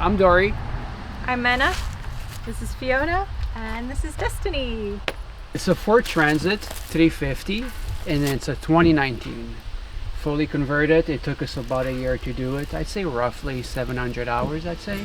I'm Dori. I'm Mena. This is Fiona. And this is Destiny. It's a Ford Transit 350 and it's a 2019. Fully converted. It took us about a year to do it. I'd say roughly 700 hours, I'd say.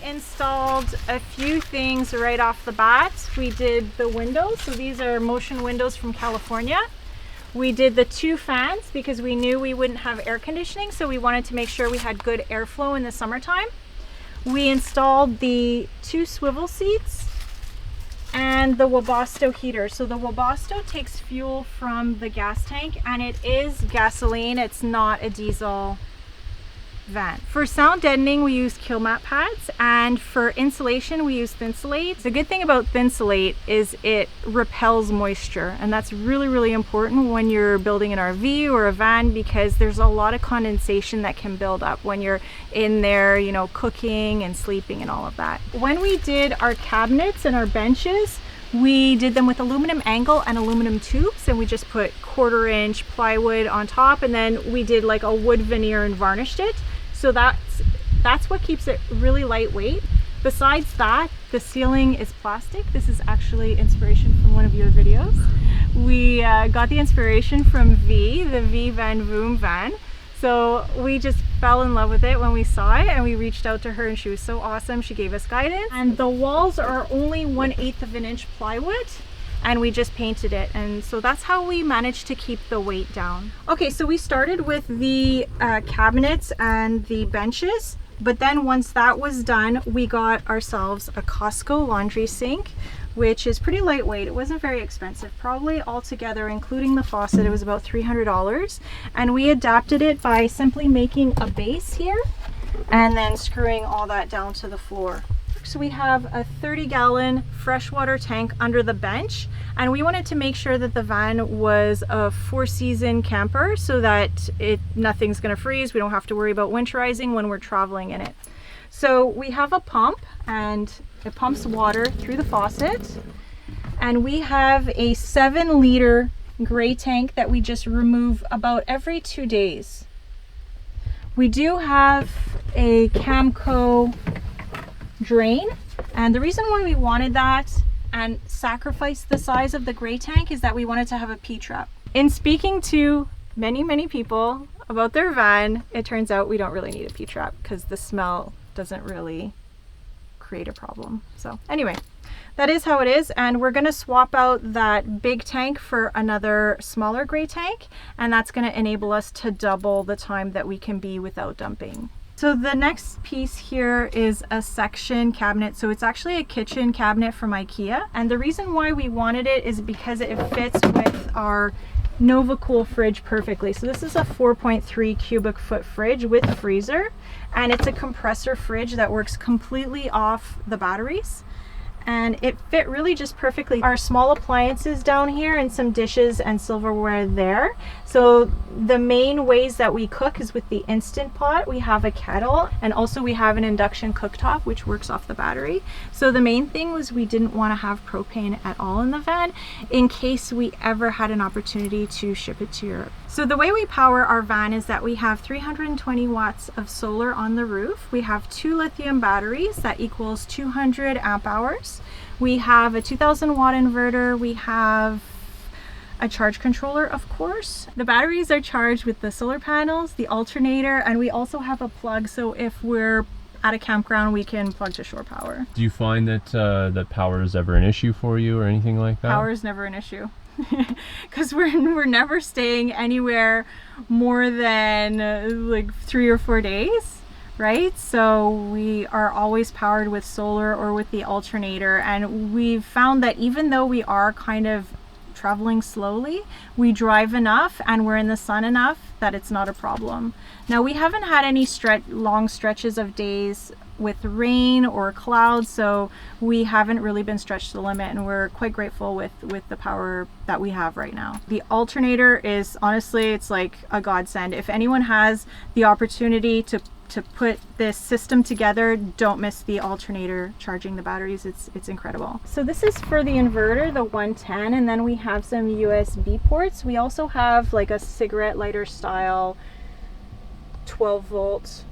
Installed a few things right off the bat. We did the windows, so these are motion windows from California. We did the 2 fans because we knew we wouldn't have air conditioning, so we wanted to make sure we had good airflow in the summertime. We installed the 2 swivel seats and the Webasto heater. So the Webasto takes fuel from the gas tank and it is gasoline, it's not a diesel van. For sound deadening we use kill mat pads, and for insulation we use Thinsulate. The good thing about Thinsulate is it repels moisture, and that's really important when you're building an RV or a van, because there's a lot of condensation that can build up when you're in there, you know, cooking and sleeping and all of that. When we did our cabinets and our benches, we did them with aluminum angle and aluminum tubes, and we just put 1/4-inch plywood on top, and then we did like a wood veneer and varnished it. So that's what keeps it really lightweight. Besides that, the ceiling is plastic. This is actually inspiration from one of your videos. We got the inspiration from V, the V Van Voom van. So we just fell in love with it when we saw it, and we reached out to her and she was so awesome. She gave us guidance, and the walls are only 1/8 of an inch plywood, and we just painted it, and so that's how we managed to keep the weight down. Okay, so we started with the cabinets and the benches, but then once that was done, we got ourselves a Costco laundry sink, which is pretty lightweight. It wasn't very expensive, probably altogether including the faucet it was about $300, and we adapted it by simply making a base here and then screwing all that down to the floor. So we have a 30-gallon freshwater tank under the bench, and we wanted to make sure that the van was a 4-season camper so that nothing's going to freeze. We don't have to worry about winterizing when we're traveling in it. So we have a pump, and it pumps water through the faucet, and we have a 7-liter gray tank that we just remove about every 2 days. We do have a Camco drain, and the reason why we wanted that and sacrificed the size of the gray tank is that we wanted to have a P-trap. In speaking to many people about their van, it turns out we don't really need a P-trap because the smell doesn't really create a problem. So anyway, that is how it is, and we're going to swap out that big tank for another smaller gray tank, and that's going to enable us to double the time that we can be without dumping. So the next piece here is a section cabinet. So it's actually a kitchen cabinet from Ikea. And the reason why we wanted it is because it fits with our NovaCool fridge perfectly. So this is a 4.3 cubic foot fridge with freezer. And it's a compressor fridge that works completely off the batteries. And it fit really just perfectly. Our small appliances down here and some dishes and silverware there. So the main ways that we cook is with the Instant Pot. We have a kettle, and also we have an induction cooktop which works off the battery. So the main thing was we didn't want to have propane at all in the van in case we ever had an opportunity to ship it to Europe. So the way we power our van is that we have 320 watts of solar on the roof. We have 2 lithium batteries that equals 200 amp hours. We have a 2000 watt inverter. We have a charge controller, of course. The batteries are charged with the solar panels, the alternator, and we also have a plug, so if we're at a campground we can plug to shore power. Do you find that that power is ever an issue for you or anything like that? Power is never an issue. Because we're never staying anywhere more than like 3 or 4 days, right? So we are always powered with solar or with the alternator, and we've found that even though we are kind of traveling slowly, we drive enough and we're in the sun enough that it's not a problem. Now, we haven't had any long stretches of days with rain or clouds, so we haven't really been stretched to the limit, and we're quite grateful with the power that we have right now. The alternator is honestly, it's like a godsend. If anyone has the opportunity to put this system together, don't miss the alternator charging the batteries. It's incredible. So this is for the inverter, the 110, and then we have some USB ports. We also have like a cigarette lighter style 12 volt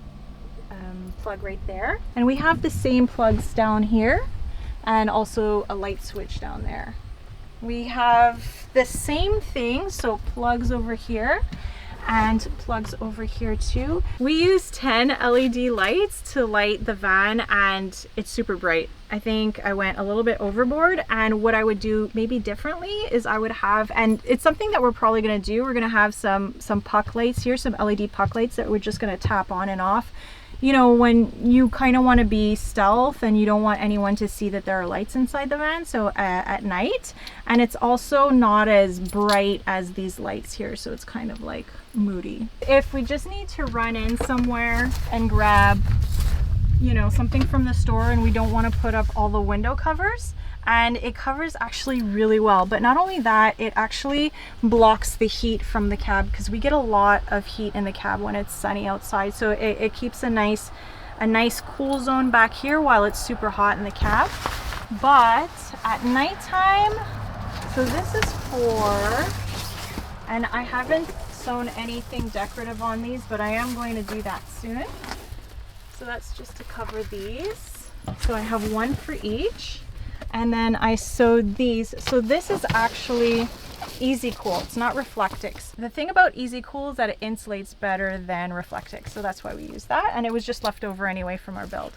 plug right there, and we have the same plugs down here and also a light switch down there. We have the same thing, so plugs over here and plugs over here too. We use 10 LED lights to light the van, and it's super bright. I think I went a little bit overboard, and what I would do maybe differently is I would have, and it's something that we're probably going to do, we're going to have some puck lights here, some LED puck lights that we're just going to tap on and off. You know, when you kind of want to be stealth and you don't want anyone to see that there are lights inside the van, so at night. And it's also not as bright as these lights here, so it's kind of like moody. If we just need to run in somewhere and grab, you know, something from the store, and we don't want to put up all the window covers, and it covers actually really well. But not only that, it actually blocks the heat from the cab, because we get a lot of heat in the cab when it's sunny outside, so it keeps a nice cool zone back here while it's super hot in the cab. But at nighttime, so this is for, and I haven't sewn anything decorative on these, but I am going to do that soon. So that's just to cover these. So I have one for each. And then I sewed these. So this is actually Easy Cool. It's not Reflectix. The thing about Easy Cool is that it insulates better than Reflectix. So that's why we use that. And it was just left over anyway from our build.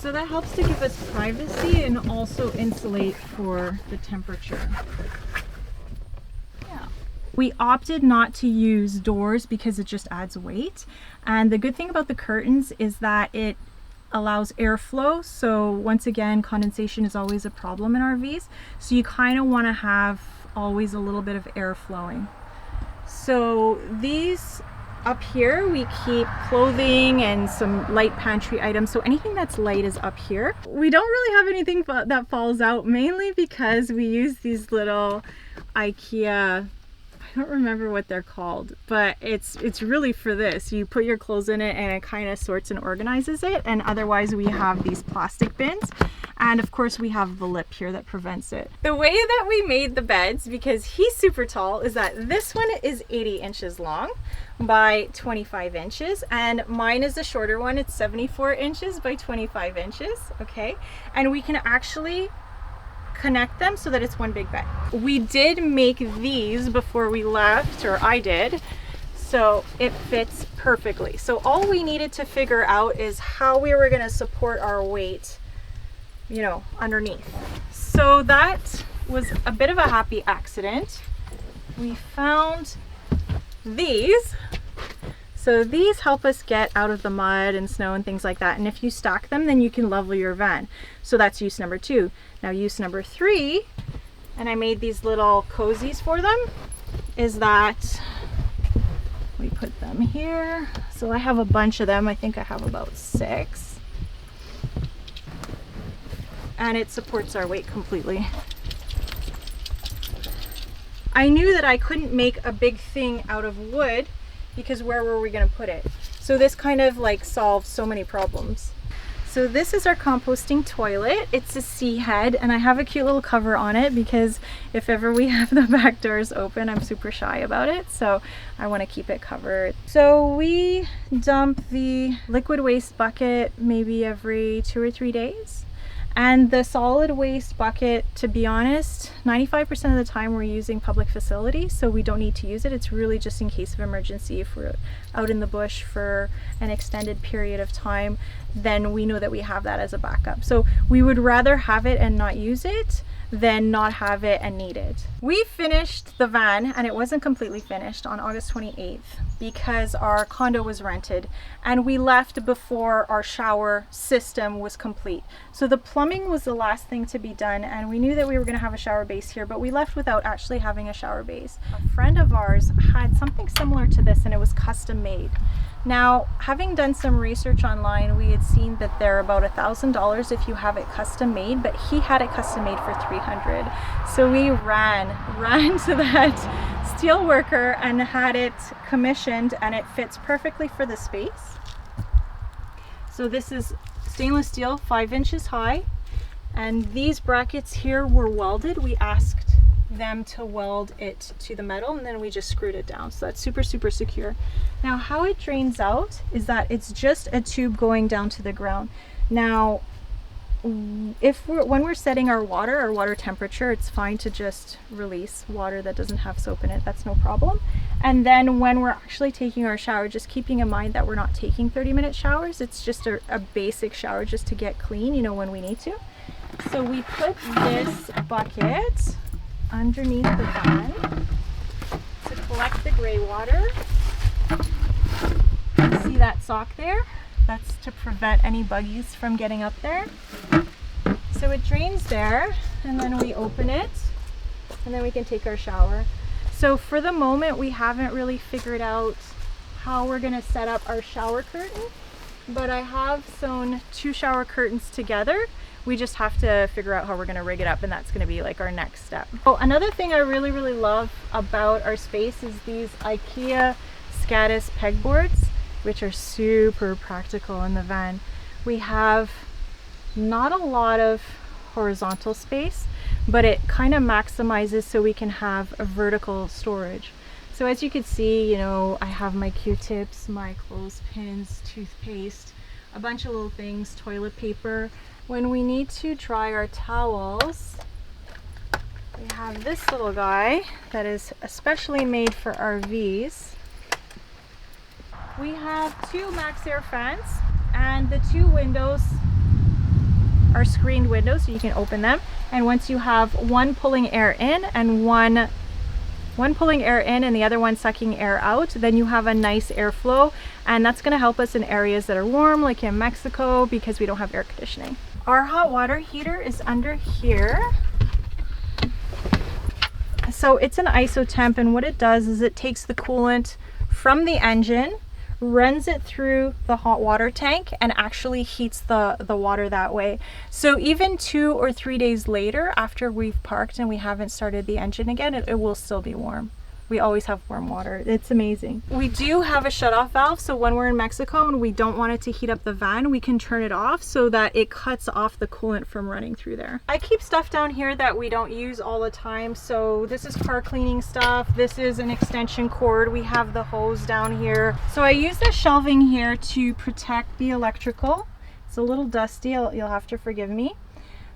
So that helps to give us privacy and also insulate for the temperature. Yeah. We opted not to use doors because it just adds weight. And the good thing about the curtains is that it allows airflow. So once again, condensation is always a problem in RVs. So you kind of want to have always a little bit of air flowing. So these up here, we keep clothing and some light pantry items. So anything that's light is up here. We don't really have anything that falls out, mainly because we use these little Ikea, I don't remember what they're called, but it's really for this. You put your clothes in it and it kind of sorts and organizes it, and otherwise we have these plastic bins, and of course we have the lip here that prevents it. The way that we made the beds, because he's super tall, is that this one is 80 inches long by 25 inches, and mine is the shorter one. It's 74 inches by 25 inches, okay? And we can actually connect them so that it's one big bed. We did make these before we left, or I did, so it fits perfectly. So all we needed to figure out is how we were going to support our weight, you know, underneath. So that was a bit of a happy accident. We found these. So these help us get out of the mud and snow and things like that. And if you stack them, then you can level your van. So that's use number 2. Now use number 3, and I made these little cozies for them, is that we put them here. So I have a bunch of them. I think I have about 6. And it supports our weight completely. I knew that I couldn't make a big thing out of wood, because where were we going to put it? So this kind of like solves so many problems. So this is our composting toilet. It's a C head, and I have a cute little cover on it because if ever we have the back doors open, I'm super shy about it, so I want to keep it covered. So we dump the liquid waste bucket maybe every 2 or 3 days. And the solid waste bucket, to be honest, 95% of the time we're using public facilities, so we don't need to use it. It's really just in case of emergency. If we're out in the bush for an extended period of time, then we know that we have that as a backup. So we would rather have it and not use it than not have it and need it. We finished the van, and it wasn't completely finished, on August 28th because our condo was rented and we left before our shower system was complete. So the plumbing was the last thing to be done, and we knew that we were going to have a shower base here, but we left without actually having a shower base. A friend of ours had something similar to this, and it was custom made. Now, having done some research online, we had seen that they're about $1,000 if you have it custom made, but he had it custom made for $300. So we ran to that steel worker and had it commissioned, and it fits perfectly for the space. So this is stainless steel, 5 inches high, and these brackets here were welded. We asked them to weld it to the metal, and then we just screwed it down, so that's super secure. Now, how it drains out is that it's just a tube going down to the ground. Now, when we're setting our water temperature, it's fine to just release water that doesn't have soap in it. That's no problem. And then when we're actually taking our shower, just keeping in mind that we're not taking 30-minute showers. It's just a basic shower just to get clean, you know, when we need to. So we put this bucket underneath the van to collect the gray water. You see that sock there? That's to prevent any buggies from getting up there. So it drains there, and then we open it, and then we can take our shower. So for the moment, we haven't really figured out how we're going to set up our shower curtain, but I have sewn 2 shower curtains together. We just have to figure out how we're going to rig it up, and that's going to be like our next step. Oh, another thing I really love about our space is these Ikea Scadis pegboards, which are super practical in the van. We have not a lot of horizontal space, but it kind of maximizes so we can have a vertical storage. So as you can see, you know, I have my Q-tips, my clothespins, toothpaste, a bunch of little things, toilet paper. When we need to dry our towels, we have this little guy that is especially made for RVs. We have 2 Max Air fans, and the 2 windows are screened windows, so you can open them. And once you have one pulling air in and one pulling air in and the other one sucking air out, then you have a nice airflow, and that's going to help us in areas that are warm, like in Mexico, because we don't have air conditioning. Our hot water heater is under here. So it's an isotemp, and what it does is it takes the coolant from the engine, runs it through the hot water tank, and actually heats the water that way. So even 2 or 3 days later, after we've parked and we haven't started the engine again, it will still be warm. We always have warm water. It's amazing. We do have a shutoff valve, so when we're in Mexico and we don't want it to heat up the van, we can turn it off so that it cuts off the coolant from running through there. I keep stuff down here that we don't use all the time. So this is car cleaning stuff. This is an extension cord. We have the hose down here. So I use the shelving here to protect the electrical. It's a little dusty, you'll have to forgive me.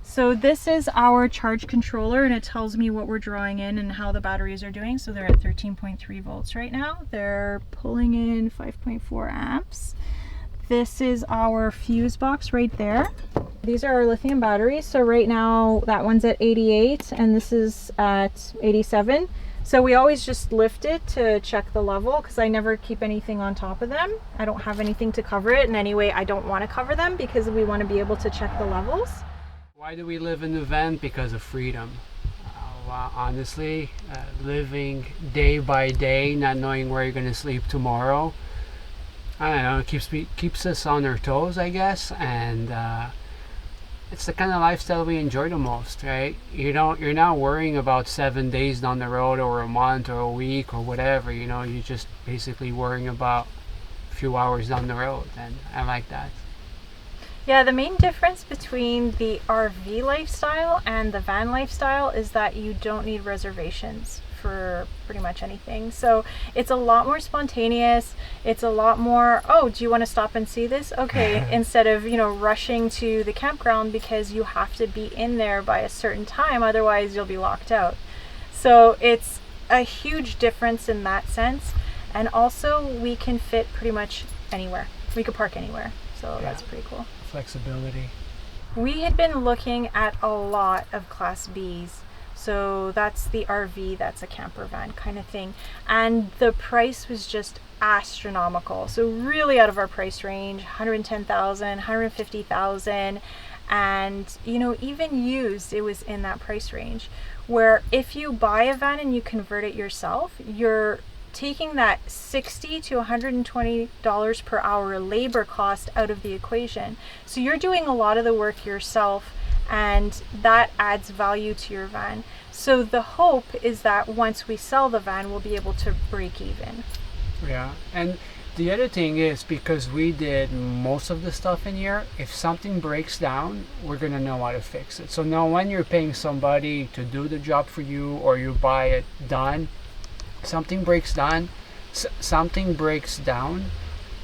So this is our charge controller, and it tells me what we're drawing in and how the batteries are doing. So they're at 13.3 volts right now. They're pulling in 5.4 amps. This is our fuse box right there. These are our lithium batteries. So right now that one's at 88 and this is at 87. So we always just lift it to check the level, because I never keep anything on top of them. I don't have anything to cover it, and anyway, I don't want to cover them because we want to be able to check the levels. Why do we live in the van? Because of freedom. Honestly, living day by day, not knowing where you're going to sleep tomorrow, I don't know, it keeps us on our toes, I guess, and it's the kind of lifestyle we enjoy the most, right? You're not worrying about 7 days down the road or a month or a week or whatever, you know, you're just basically worrying about a few hours down the road, and I like that. Yeah, the main difference between the RV lifestyle and the van lifestyle is that you don't need reservations for pretty much anything. So it's a lot more spontaneous. It's a lot more, oh, do you want to stop and see this? Okay, instead of, you know, rushing to the campground because you have to be in there by a certain time, otherwise you'll be locked out. So it's a huge difference in that sense. And also we can fit pretty much anywhere. We could park anywhere. So yeah, that's pretty cool. Flexibility. We had been looking at a lot of Class Bs. So that's the RV, that's a camper van kind of thing. And the price was just astronomical. So really out of our price range, 110,000, 150,000. And, you know, even used, it was in that price range. Where if you buy a van and you convert it yourself, you're taking that $60 to $120 per hour labor cost out of the equation. So you're doing a lot of the work yourself, and that adds value to your van. So the hope is that once we sell the van, we'll be able to break even. Yeah, and the other thing is, because we did most of the stuff in here, if something breaks down, we're gonna know how to fix it. So now when you're paying somebody to do the job for you, or you buy it done, something breaks down,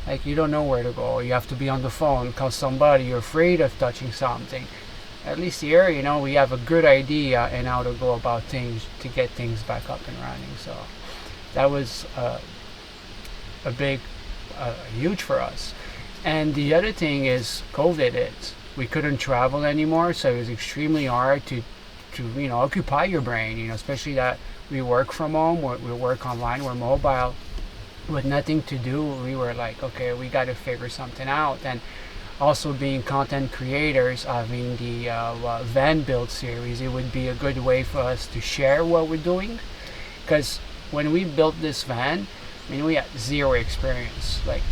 like you don't know where to go. You have to be on the phone, call somebody, you're afraid of touching something. At least here, you know, we have a good idea and how to go about things to get things back up and running. So that was a big, huge for us. And the other thing is COVID hit. We couldn't travel anymore, so it was extremely hard to you know, occupy your brain, you know, especially that we work from home, we work online, we're mobile, with nothing to do. We were like, okay, we got to figure something out. And also being content creators, having the van build series, it would be a good way for us to share what we're doing. Because when we built this van, I mean, we had zero experience. Like,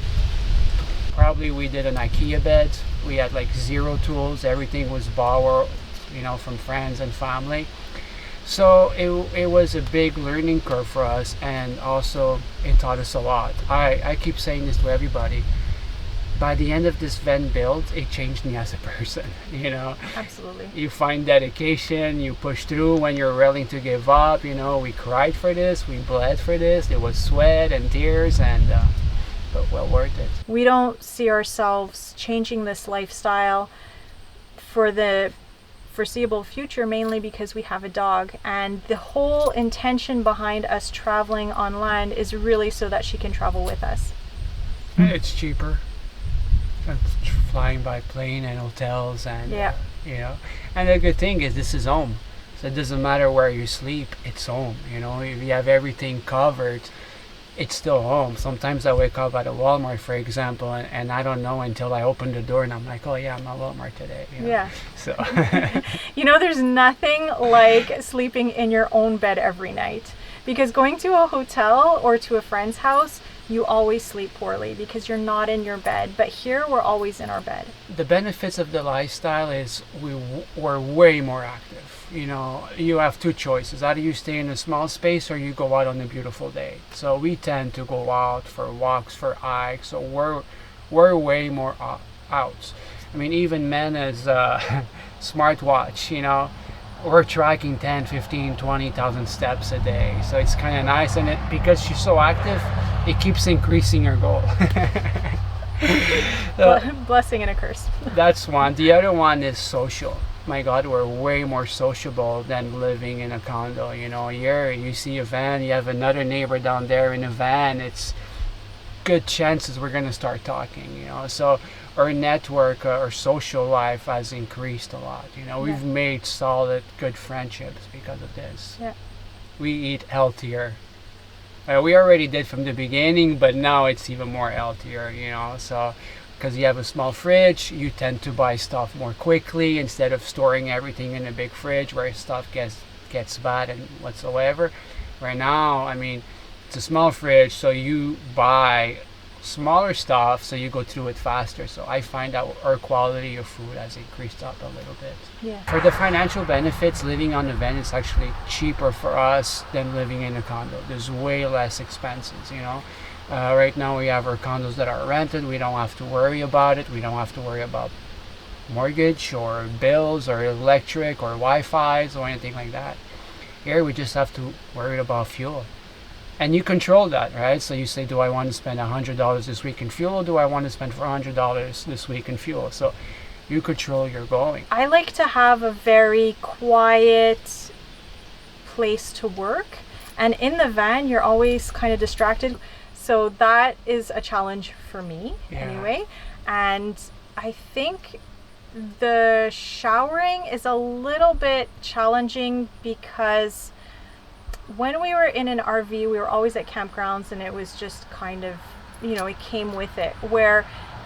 probably we did an Ikea bed. We had like zero tools. Everything was borrowed, you know, from friends and family. So it was a big learning curve for us, and also it taught us a lot. I keep saying this to everybody. By the end of this van build, it changed me as a person, you know. Absolutely. You find dedication, you push through when you're willing to give up, you know. We cried for this, we bled for this. It was sweat and tears, and but well worth it. We don't see ourselves changing this lifestyle for the foreseeable future, mainly because we have a dog, and the whole intention behind us traveling on land is really so that she can travel with us. And it's cheaper than flying by plane and hotels, and Yeah. you know. And the good thing is, this is home, so it doesn't matter where you sleep, it's home, you know. If you have everything covered, it's still home. Sometimes I wake up at a Walmart, for example, and I don't know until I open the door and I'm like, oh yeah, I'm at Walmart today, you know? Yeah. So You know, there's nothing like sleeping in your own bed every night, because going to a hotel or to a friend's house, you always sleep poorly because you're not in your bed. But here, we're always in our bed. the benefits of the lifestyle is we're way more active. You know, you have two choices: either you stay in a small space or you go out on a beautiful day. So we tend to go out for walks, for hikes. So we're way more out. I mean, even Mena's smartwatch, you know, we're tracking 10, 15, 20,000 steps a day. So it's kind of nice, and because she's so active, it keeps increasing her goal. Blessing and a curse. That's one. The other one is social. My God, we're way more sociable than living in a condo. You know, here you see a van, you have another neighbor down there in a van. It's good chances we're gonna start talking. You know, so our network, our social life has increased a lot. You know, we've made solid, good friendships because of this. Yeah. We eat healthier. We already did from the beginning, but now it's even more healthier. You know, so. Because you have a small fridge, you tend to buy stuff more quickly instead of storing everything in a big fridge where stuff gets bad and whatsoever. Right now, I mean, it's a small fridge, so you buy smaller stuff, so you go through it faster. So I find that our quality of food has increased up a little bit. Yeah. For the financial benefits, living on the van is actually cheaper for us than living in a condo. There's way less expenses, you know. Right now we have our condos that are rented. We don't have to worry about it. We don't have to worry about mortgage or bills or electric or Wi-Fi's or anything like that. Here we just have to worry about fuel. And you control that, right? So you say, do I want to spend $100 this week in fuel, or do I want to spend $400 this week in fuel? So you control your going. I like to have a very quiet place to work. And in the van, you're always kind of distracted. So that is a challenge for me anyway. And I think The showering is a little bit challenging because when we were in an RV, we were always at campgrounds, and it was just kind of, it came with it. Where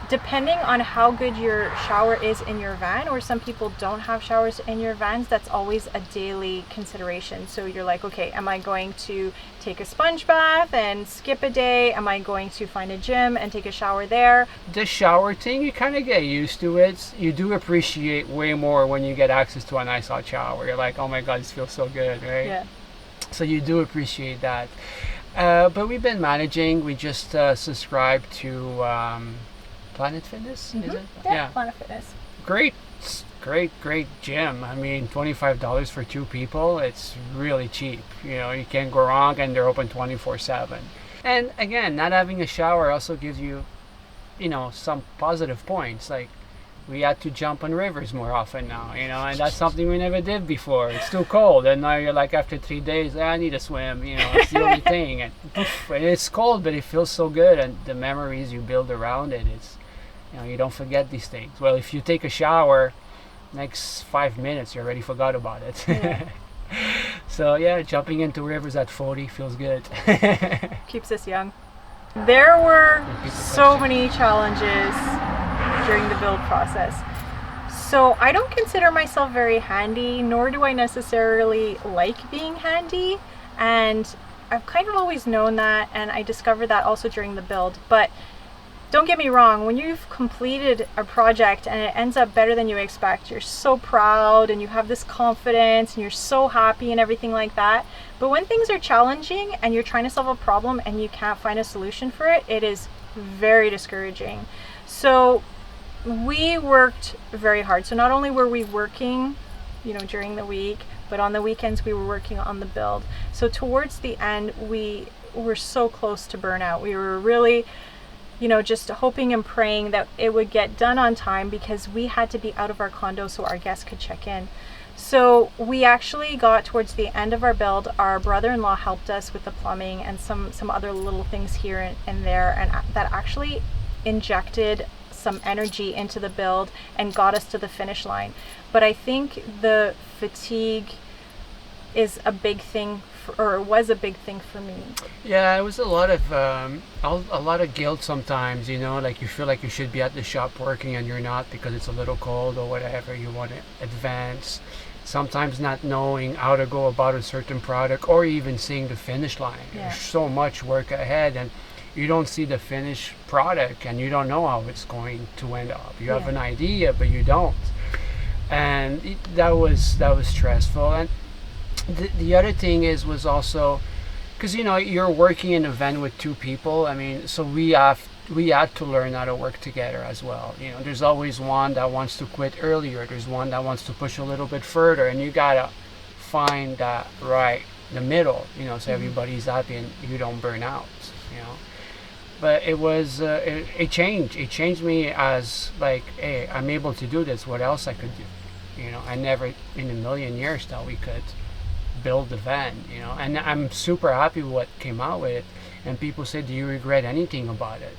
depending on how good your shower is in your van, or some people don't have showers in your vans, that's always a daily consideration. So you're like, okay, am I going to take a sponge bath and skip a day? Am I going to find a gym and take a shower there? The shower thing, you kind of get used to it. You do appreciate way more when you get access to a nice hot shower. You're like, oh my God, this feels so good, right? Yeah. So you do appreciate that. But we've been managing. We just subscribed to Planet Fitness, is it? Yeah, Planet Fitness. Great gym. I mean, $25 for 2 people. It's really cheap. You can't go wrong, and they're open 24/7. And again, not having a shower also gives you, some positive points. Like, we had to jump on rivers more often now, and that's something we never did before. It's too cold, and now you're like, after 3 days, I need to swim. It's the only thing. And it's cold, but it feels so good, and the memories you build around it, it's, you don't forget these things. Well, if you take a shower, next 5 minutes, you already forgot about it. Yeah. So yeah, jumping into rivers at 40 feels good. Keeps us young. There were so many challenges during the build process. So I don't consider myself very handy, nor do I necessarily like being handy. And I've kind of always known that, and I discovered that also during the build. But don't get me wrong, when you've completed a project and it ends up better than you expect, you're so proud and you have this confidence and you're so happy and everything like that. But when things are challenging and you're trying to solve a problem and you can't find a solution for it, it is very discouraging. So we worked very hard. So not only were we working, during the week, but on the weekends we were working on the build. So towards the end, we were so close to burnout. We were really just hoping and praying that it would get done on time, because we had to be out of our condo so our guests could check in. So we actually got towards the end of our build. Our brother-in-law helped us with the plumbing and some other little things here and there, and that actually injected some energy into the build and got us to the finish line. But I think the fatigue is a big thing, or was a big thing for me. Yeah, it was a lot of guilt sometimes, like you feel like you should be at the shop working and you're not because it's a little cold or whatever. You want to advance. Sometimes not knowing how to go about a certain product, or even seeing the finish line. Yeah. There's so much work ahead, and you don't see the finished product, and you don't know how it's going to end up. You have an idea, but you don't. And that was stressful. And the other thing was also, because you're working in a van with 2 people. I mean, so we had to learn how to work together as well. There's always one that wants to quit earlier. There's one that wants to push a little bit further, and you gotta find that the middle. So everybody's happy and you don't burn out. But it was it changed. It changed me as like, hey, I'm able to do this. What else I could do? I never in a million years thought we could build the van, and I'm super happy with what came out with it. And people say, do you regret anything about it?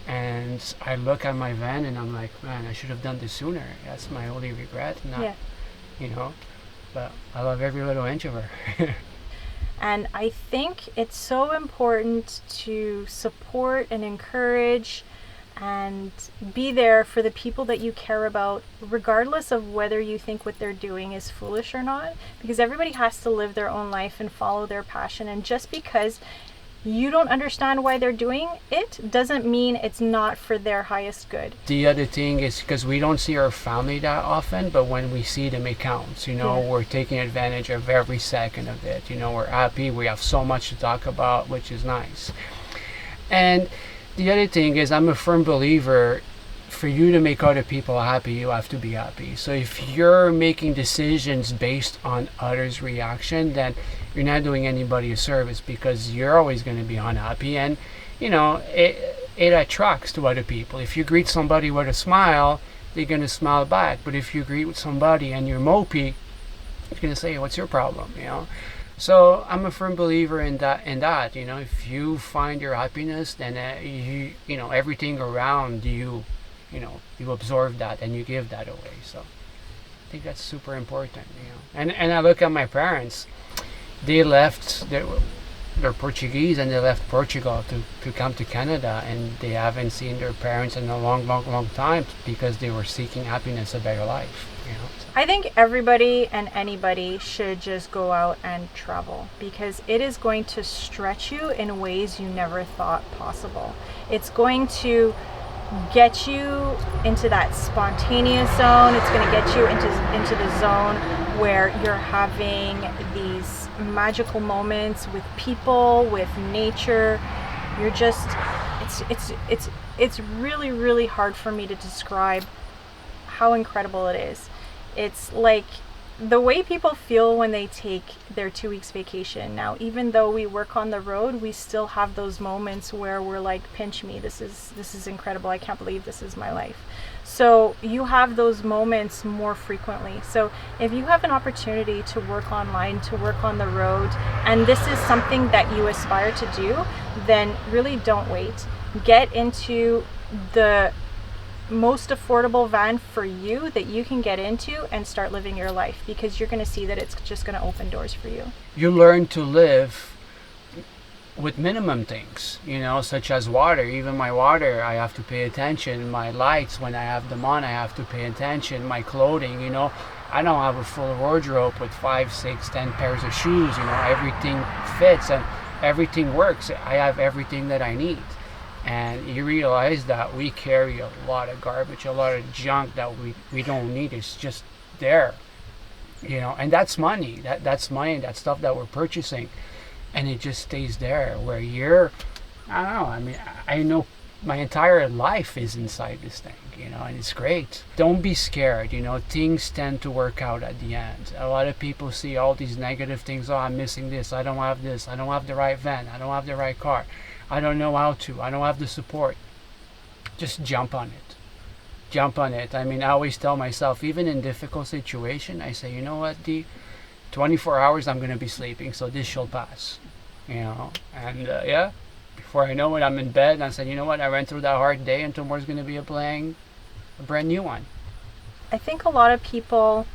And I look at my van and I'm like, man, I should have done this sooner. That's my only regret. But I love every little inch of her. And I think it's so important to support and encourage and be there for the people that you care about, regardless of whether you think what they're doing is foolish or not, because everybody has to live their own life and follow their passion. And just because you don't understand why they're doing it doesn't mean it's not for their highest good. The other thing is, because we don't see our family that often, but when we see them, it counts. We're taking advantage of every second of it. We're happy. We have so much to talk about, which is nice. And the other thing is, I'm a firm believer, for you to make other people happy, you have to be happy. So if you're making decisions based on others' reaction, then you're not doing anybody a service, because you're always going to be unhappy, and it attracts to other people. If you greet somebody with a smile, they're going to smile back. But if you greet with somebody and you're mopey, you're going to say, what's your problem? So I'm a firm believer in that. If you find your happiness, then everything around you you absorb that and you give that away. So I think that's super important, And I look at my parents. They left. They're Portuguese, and they left Portugal to come to Canada, and they haven't seen their parents in a long time because they were seeking happiness, a better life. I think everybody and anybody should just go out and travel, because it is going to stretch you in ways you never thought possible. It's going to get you into that spontaneous zone. It's going to get you into the zone where you're having these magical moments with people, with nature. You're just, it's really, really hard for me to describe how incredible it is. It's like the way people feel when they take their 2 weeks vacation. Now, even though we work on the road, we still have those moments where we're like, pinch me, this is incredible, I can't believe this is my life. So you have those moments more frequently. So if you have an opportunity to work online, to work on the road, and this is something that you aspire to do, then really don't wait. Get into the most affordable van for you that you can get into and start living your life, because you're going to see that it's just going to open doors for you. You learn to live with minimum things, such as water. Even my water, I have to pay attention. My lights, when I have them on, I have to pay attention. My clothing, I don't have a full wardrobe with 5, 6, 10 pairs of shoes. Everything fits and everything works. I have everything that I need. And you realize that we carry a lot of garbage, a lot of junk that we don't need. It's just there, and that's money. That's money, that's stuff that we're purchasing. And it just stays there where I don't know. I mean, I know my entire life is inside this thing, and it's great. Don't be scared, things tend to work out at the end. A lot of people see all these negative things. Oh, I'm missing this. I don't have this. I don't have the right van. I don't have the right car. I don't know how to. I don't have the support. Just jump on it. Jump on it. I mean, I always tell myself, even in difficult situation, I say, you know what, 24 hours I'm going to be sleeping, so this shall pass. And before I know it, I'm in bed, and I said, you know what, I went through that hard day, and tomorrow's going to be a brand new one. I think a lot of people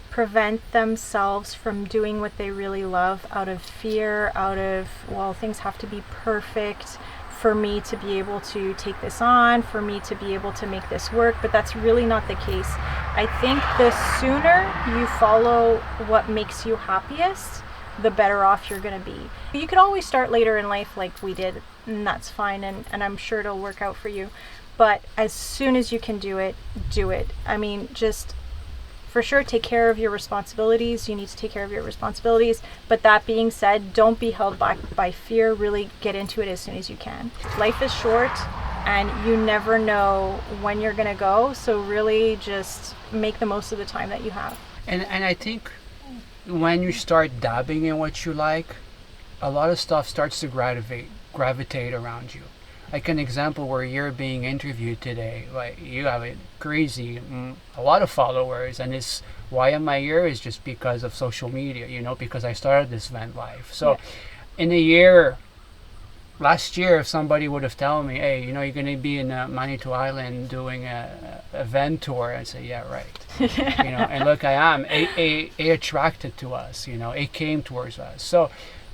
prevent themselves from doing what they really love out of fear, things have to be perfect for me to be able to take this on, for me to be able to make this work, but that's really not the case. I think the sooner you follow what makes you happiest, the better off you're going to be. You could always start later in life like we did, and that's fine, and I'm sure it'll work out for you. But as soon as you can do it, do it. I mean, just for sure, take care of your responsibilities. You need to take care of your responsibilities. But that being said, don't be held back by fear. Really get into it as soon as you can. Life is short, and you never know when you're going to go. So really just make the most of the time that you have. And I think when you start dabbing in what you like, a lot of stuff starts to gravitate around you. Like an example where you're being interviewed today, like you have a lot of followers, and it's why am I here is just because of social media, because I started this Vanlife. So in a year, last year, if somebody would have told me, hey, you're going to be in Manitou Island doing a van tour, I'd say, yeah, right. And look, I am. It attracted to us, it came towards us. So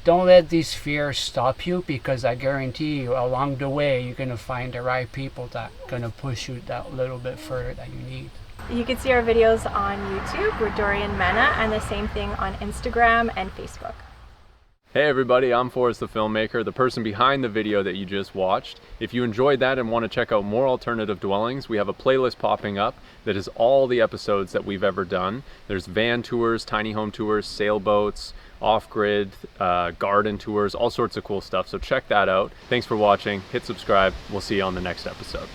don't let these fears stop you, because I guarantee you along the way you're going to find the right people that are going to push you that little bit further that you need. You can see our videos on YouTube. We're Dori and Mena, and the same thing on Instagram and Facebook. Hey everybody, I'm Forrest the filmmaker, the person behind the video that you just watched. If you enjoyed that and want to check out more alternative dwellings, we have a playlist popping up that is all the episodes that we've ever done. There's van tours, tiny home tours, sailboats, off-grid, garden tours, all sorts of cool stuff. So check that out. Thanks for watching. Hit subscribe. We'll see you on the next episode.